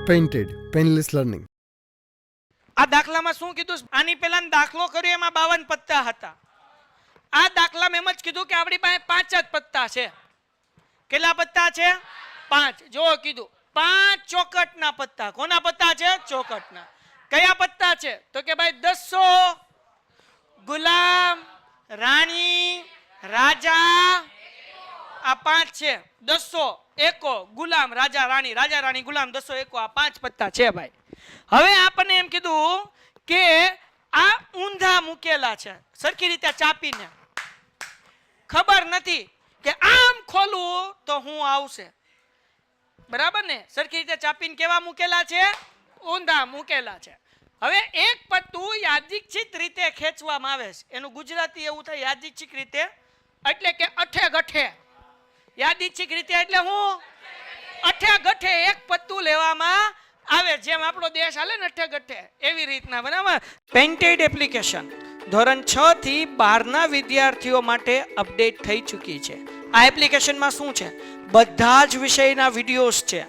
Painted painless learning. આ દાખલામાં શું કીધું? આની પહેલા દાખલો કર્યો એમાં 52 પત્તા હતા. આ દાખલામાં એમ જ કીધું કે આપણી પાસે 5 જ પત્તા છે. કેટલા પત્તા છે? 5. જો કીધું 5 ચોકટના પત્તા. કોના પત્તા છે? ચોકટના. કયા પત્તા છે? તો કે ભાઈ દસો, ગુલામ, રાણી, રાજા, આ 5 છે. દસો, એકો, ગુલામ, રાજા, રાણી, રાજા, રાણી, ગુલામ, દસો, એકો, આ 5 પત્તા છે ભાઈ. હવે આપણને એમ કીધું કે આ ઊંધા મૂકેલા છે, સરખી રીતે ચાપીને. ખબર નથી કે આમ ખોલવું તો હું આવશે, બરાબર ને? સરખી રીતે ચાપીને કેવા મૂકેલા છે? ઊંધા મૂકેલા છે. હવે એક પત્તું યાદચ્છિક રીતે ખેંચવામાં આવે છે. એનું ગુજરાતી એવું થાય યાદચ્છિક રીતે, એટલે કે અઠે ગઠે. યાદચ્છિક રીતે એટલે હું અઠે ગઠે એક પત્તું લેવામાં આવે. જેમ આપણો દેશ હાલે ને અઠે ગઠે, એવી રીતના, બરાબર? પેઇન્ટેડ એપ્લિકેશન ધોરણ 6 થી 12 ના વિદ્યાર્થીઓ માટે અપડેટ થઈ ચૂકી છે. આ એપ્લિકેશનમાં શું છે? બધા જ વિષયના વિડીયોઝ છે.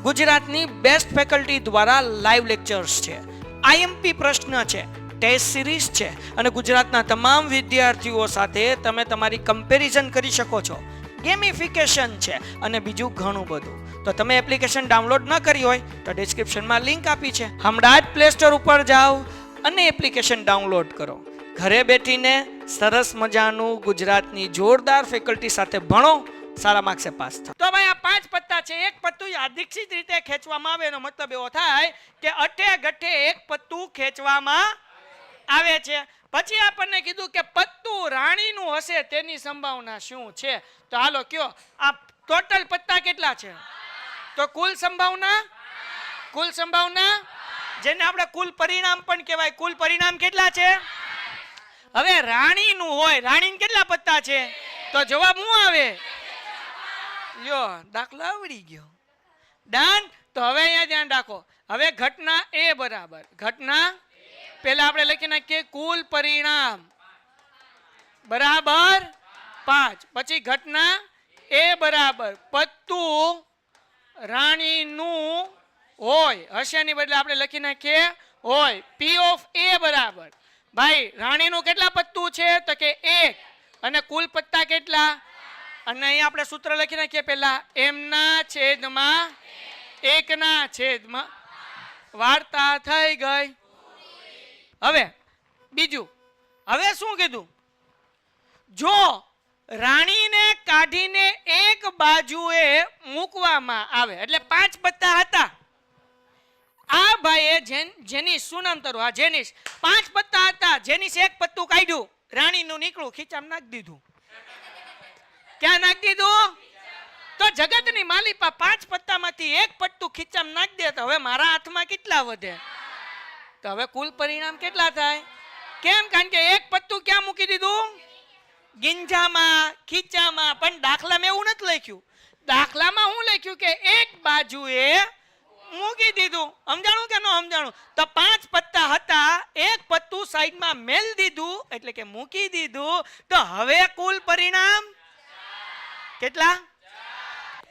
ગુજરાતની બેસ્ટ ફેકલ્ટી દ્વારા લાઈવ લેક્ચર્સ છે. આઈએમપી પ્રશ્ન છે, ટેસ્ટ સિરીઝ છે, અને ગુજરાતના તમામ વિદ્યાર્થીઓ સાથે તમે તમારી કમ્પેરિઝન કરી શકો છો. ગેમિફિકેશન છે અને બીજું ઘણું બધું. તો તમે એપ્લિકેશન ડાઉનલોડ ન કરી હોય તો ડિસ્ક્રિપ્શનમાં લિંક આપી છે. હમણાં જ પ્લે સ્ટોર ઉપર જાઓ અને એપ્લિકેશન ડાઉનલોડ કરો. ઘરે બેઠીને સરસ મજાનું ગુજરાતની જોરદાર ફેકલ્ટી સાથે ભણો, સારા માર્ક્સે પાસ થાઓ. તો ભાઈ આ 5 પત્તા છે. એક પત્તું યાદચ્છિક રીતે ખેંચવામાં આવે એનો મતલબ એવો થાય કે અઠે ગઠે એક પત્તું ખેંચવામાં આવે છે. પછી આપણને કીધું કે પત્તું રાણીનું હશે તેની સંભાવના શું છે? તો હાલો કયો, આ ટોટલ પત્તા કેટલા છે? તો કુલ સંભાવના જેને આપણે કુલ પરિણામ પણ કહેવાય. કુલ પરિણામ કેટલા છે? હવે રાણીનું હોય, રાણીને કેટલા પત્તા છે? તો જવાબ શું આવે? લ્યો, દાખલો આવડી ગયો. ડન. તો હવે અહીંયા ધ્યાન રાખો. હવે ઘટના એ બરાબર, ઘટના પહેલા આપણે લખી નાખીએ કુલ પરિણામ બરાબર 5. પછી ઘટના એ બરાબર પત્તું રાણીનું હોય, હશે ની બદલે આપણે લખી નાખીએ હોય. પી ઓફ એ બરાબર ભાઈ રાણીનું કેટલા પત્તું છે? તો કે 1. અને કુલ પત્તા કેટલા? અને અહીંયા આપણે સૂત્ર લખી નાખીએ પહેલા એમના છેદમાં 1 ના છેદમાં. વાર્તા થઈ ગઈ. હવે બીજું, હવે શું કીધું? જો રાણીને કાઢીને એક બાજુએ મૂકવામાં આવે, એટલે 5 પત્તા હતા. આ ભાઈએ જેનિસ, શું નામ તારું? હા, જેનિસ. 5 પત્તા હતા. જેનિસ એક પત્તું કાઢ્યું, રાણીનું નીકળું, ખીચામાં નાખી દીધું. ક્યાં નાખી દીધું? તો જગતની માલિપા 5 પત્તામાંથી એક પત્તું ખીચામાં નાખી દે તો હવે મારા હાથમાં કેટલા વધે? તો હવે કુલ પરિણામ કેટલા થાય? કેમ? કારણ કે એક પત્તું ક્યાં મૂકી દીધું? ગિંજામાં, ખીચામાં. પણ દાખલામાં એવું નથી લખ્યું. દાખલામાં હું લખ્યું કે એક બાજુએ મૂકી દીધું. સમજાણું કે ન સમજાણું? તો 5 પત્તા હતા, એક પત્તું સાઈડમાં મેલ દીધું, એટલે કે મૂકી દીધું. તો હવે કુલ પરિણામ કેટલા?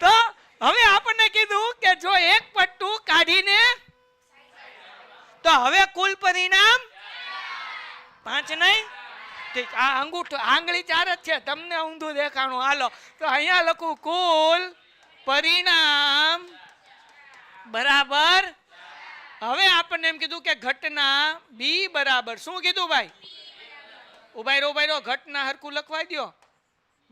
તો હવે આપણને કીધું કે જો એક પત્તું કાઢીને, તો હવે કુલ પરિણામ 5 નહીં? ઠીક. આ અંગૂઠો આંગળી 4 જ છે, તમને ઊંધું દેખાણું. હાલો, તો અહીંયા લખું કુલ પરિણામ બરાબર. હવે આપણને એમ કીધું કે ઘટના બી બરાબર શું કીધું ભાઈ? ઉભા રહો. ઘટના હરખું લખવા દો.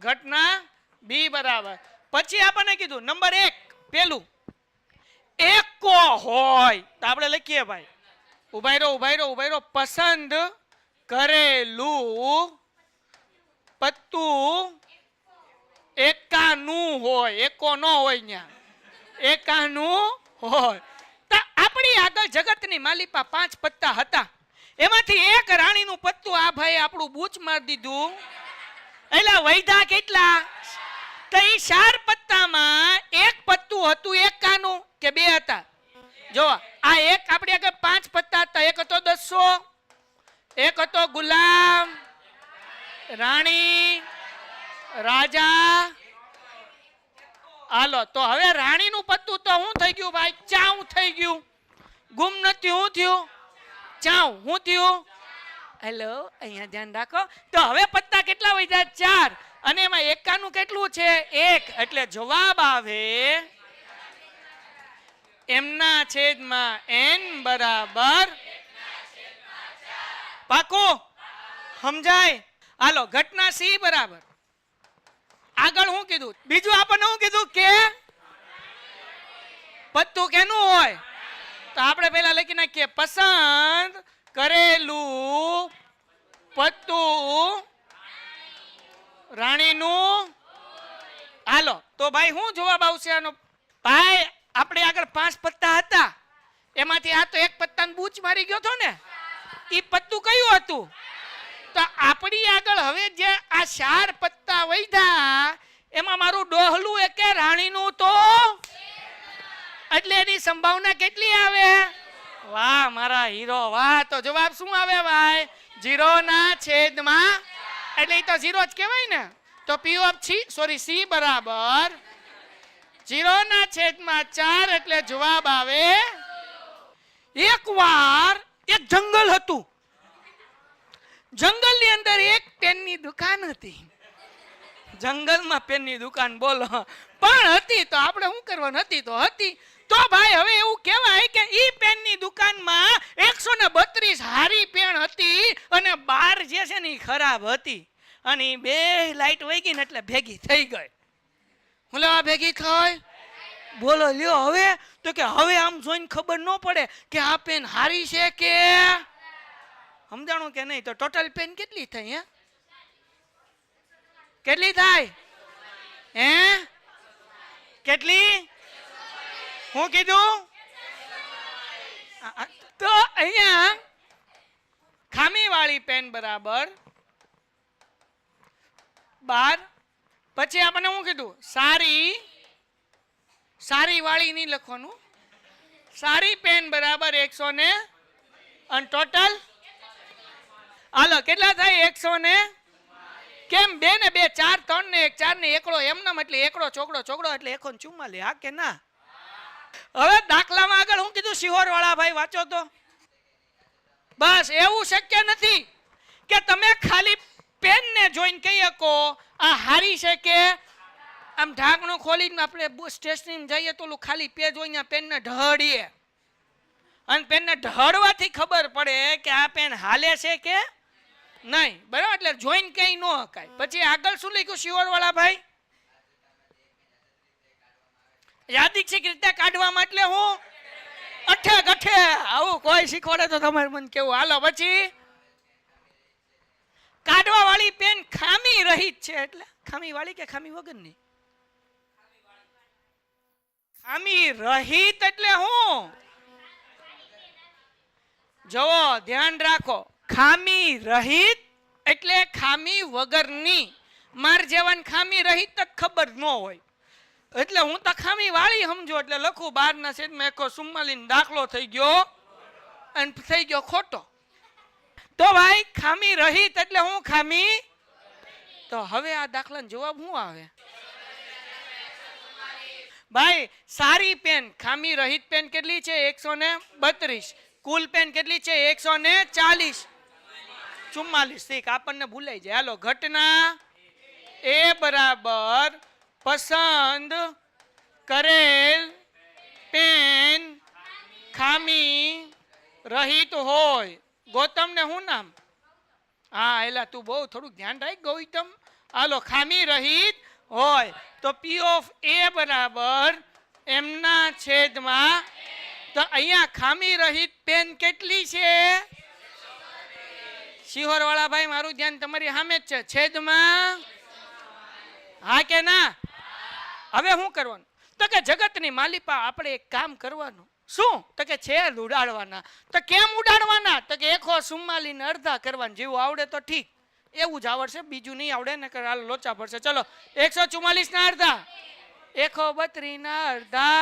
ઘટના બી બરાબર. પછી આપણને કીધું નંબર 1 પેલું એકો હોય તો આપણે લખીએ ભાઈ, ઉભા રહો. પસંદ કરેલું પત્તું એકાનું હોય, એકો ન હોય, ત્યાં એકાનું હોય. તો આપણી આગળ જગતની માલિપા 5 પત્તા હતા. એમાંથી એક રાણીનું પત્તું આ ભાઈ આપણું બૂચ મારી દીધું, એટલે વૈધા કેટલા? તો એ 4 પત્તામાં એક પત્તું હતું એકાનું કે 2 હતા? જો આ એક આપણી આગળ 5 પત્તા હતા. એક હતો દસો, એક હતો ગુલામ, રાણી, રાજા, હાલો તો હવે રાણીનું પત્તું તો શું થઈ ગયું ભાઈ? ચાઉ થઈ ગયું. ગુમ નથી, શું થયું? ચાઉ. શું થયું? હેલો, અહીંયા ધ્યાન રાખો. તો હવે પત્તા કેટલા વધ્યા? 4. અને એમાં એકાનું કેટલું છે? 1. એટલે જવાબ આવે એમના છેદમાં n બરાબર. પાકું? સમજાય? હાલો, ઘટના C બરાબર. આગળ શું કીધું? બીજું આપણને શું કીધું કે પત્તું કેનું હોય? તો આપણે પહેલા લખી નાખીએ પસંદ કરેલું પત્તું રાણીનું. હાલો તો ભાઈ શું જવાબ આવશે આનો? ભાઈ આપણે આગળ 5 પત્તા હતા, એમાંથી આ તો એક પત્તાને બૂચ મારી ગયો હતો ને, ઈ પત્તું કયું હતું? તો આપણી આગળ હવે જે આ 4 પત્તા વધ્યા એમાં મારું ડોહલું એકે રાણીનું, તો એટલે એની સંભાવના કેટલી આવે? વાહ મારા હીરો, વાહ. તો જવાબ શું આવે ભાઈ? 0 ના છેદમાં, એટલે એ તો 0 જ કહેવાય ને. તો P of C બરાબર 0 ના છેદમાં 4, એટલે જવાબ આવે. એકવાર એક જંગલ હતું, જંગલની અંદર એક પેનની દુકાન હતી. જંગલમાં પેનની દુકાન, બોલો, પણ હતી તો આપણે શું કરવાનું? હતી તો હતી. તો ભાઈ હવે એવું કહેવાય કે ઈ પેનની દુકાનમાં 132 હારી પેન હતી અને 12 જે છે ને ઈ ખરાબ હતી. અને ઈ બે લાઈટ વહી ગઈ ને એટલે ભેગી થઈ ગઈ. હું લેવા ભેગી થાય? બોલો લ્યો હવે. તો કે હવે આમ જોઈને ખબર ન પડે કે આ પેન હારી છે કે સમજાણું કે નહીં? તો ટોટલ પેન કેટલી થઈ? હે, કેટલી થાય? હે, કેટલી? હું કીધું? તો અહીંયા ખામી વાળી પેન બરાબર 12. પછી આપણે શું કીધું? સારી વાળી નહીં લખવાનું, સારી પેન બરાબર 100 ને, અને ટોટલ હાલો કેટલા થાય? 100 ને કેમ? 2 ને 2 4, 3 ને 1 4 ને એકડો, એમનામ એટલે એકડો ચોકડો એટલે 144. હા કે ના? હવે દાખલામાં આગળ શું કીધું? શિહોર વાળા ભાઈ વાંચો તો. બસ એવું શક્ય નથી કે તમે ખાલી પેન ને જોઈને કહી શકો આ હારી છે કે આમ ઢાંકણું ખોલીને આપણે સ્ટેશનરી જઈએ તો ખાલી પેજ હોય પેન ને ઢળીએ, અને પેન ને ઢળવાથી ખબર પડે કે આ પેન હાલે છે કે નહીં. બરાબર? એટલે જોઈને કઈ ન હકાય. પછી આગળ શું લખ્યું શિહોર વાળા ભાઈ? યાદીક્ષિક રીતે કાઢવામાં, એટલે હું ગઠે આવું કોઈ શીખવાડે તો તમારે મને કેવું. હાલો પછી કાઢવા વાળી પેન ખામી રહિત છે, એટલે ખામી વાળી કે ખામી વગરની? ખામી રહિત એટલે હું? જુઓ ધ્યાન રાખો, ખામી રહિત એટલે ખામી વગરની. માર જેવાને ખામી રહિત જ ખબર ન હોય, એટલે હું તો ખામી વાળી સમજો એટલે લખું 12 ના છેદમાં 144. દાખલો થઈ ગયો અને થઈ ગયો ખોટો. તો ભાઈ ખામી રહિત એટલે હું ખામી. તો હવે આ દાખલાનો જવાબ શું આવે ભાઈ? સારી પેન ખામી રહિત પેન કેટલી છે? 132. કુલ પેન કેટલી છે? 140. 44. ઠીક, આપણને ભૂલાઈ જાય. હાલો ઘટના A બરાબર પસંદ કરેલ પેન ખામી રહિત હોય. ગૌતમ ને શું નામ? હા એલા તું બહુ થોડુંક ધ્યાન રાખ ગૌતમ. હાલો ખામી રહિત હોય તો P of A બરાબર એમના છેદમાં. તો અહીંયા ખામી રહિત પેન કેટલી છે? શિહોર વાળા ભાઈ મારું ધ્યાન તમારી સામે જ છે. છેદમાં. હા કે ના? હવે શું કરવાનું? તો કે જગતની માલિપા આપણે એક કામ કરવાનું. શું? તો કે છેદ ઉડાડવાના. તો કેમ ઉડાડવાના? તો કે 144 ને અડધા કરવાના. જેવું આવડે તો ઠીક, એવું જ આવડશે, બીજું નહીં આવડે ને હાલ લોચા પડશે. ચલો 144 ના અડધા, 132 ના અડધા.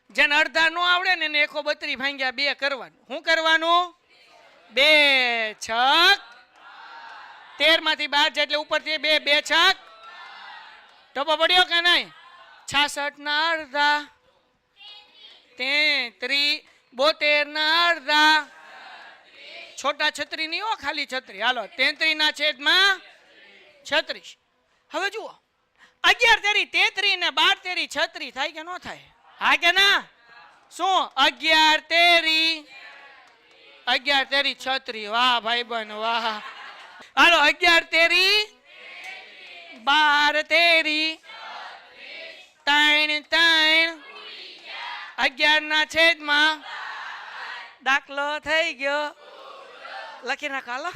જેને અડધા નો આવડે ને એને 132 ભાંગ્યા 2 કરવાનું. શું કરવાનું? 2 છક 13 માંથી 12 જાય એટલે ઉપરથી 2 2 છક. ટપો પડ્યો કે નહીં? 66 ના અડધા 33, 72 ના અડધા છોટા છત્રી નહીં હો, ખાલી છત્રી. હાલો 33 ના છેદમાં 36. હવે જુઓ 11 તેરી 33 ને 12 તેરી 36 થાય કે ન થાય? હા કે ના? શું 11 તેરી 36? વાહ ભાઈ બન વાહ. હાલો 11 તેરી 12 તેરી 3 3 11 ના છેદમાં દાખલો થઈ ગયો. લખી નાખો હાલો.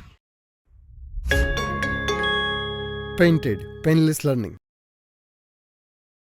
Painted, Painless Learning.